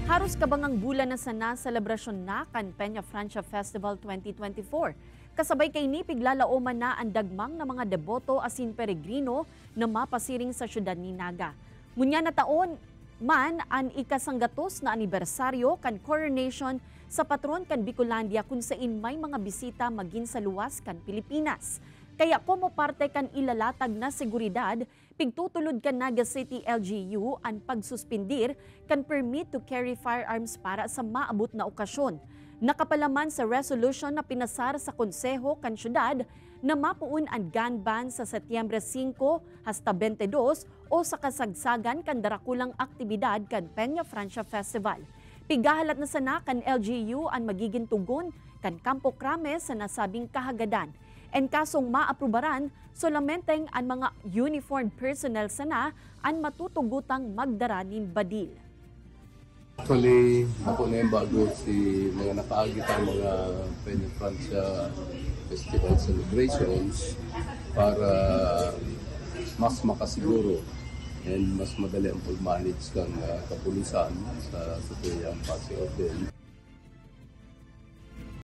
Haros kabangang bulan na sana selebrasyon na kan Peña Francia Festival 2024. Kasabay kay ni piglalaoman na ang dagmang na mga deboto asin peregrino na mapasiring sa syudad ni Naga. Munya na taon man ang ikasanggatos na anibersaryo kan coronation sa patron kan Bicolandia kung saan may mga bisita magin sa luwas kan Pilipinas. Kaya como parte kan ilalatag na seguridad, pigtutulod kan Naga City LGU ang pagsuspindir kan permit to carry firearms para sa maabot na okasyon. Nakapalaman sa resolution na pinasar sa Konseho kan syudad na mapuun ang gun ban sa Setyembre 5 hasta 22 o sa kasagsagan kan darakulang aktibidad kan Peña Francia Festival. Pigahalat na sana kan LGU ang magiging tugon kan Campo Crame sa nasabing kahagadan. En kasong maaprubaran, solamenteng ang mga uniformed personnel sana ang matutugutang magdara nin badil. Actually, ako na yung bago si mga nakaagit ang mga Peña Francia Festival celebrations para mas makasiguro and mas madali ang pag-manage ng kapulisan sa tuyang Paseo Hotel.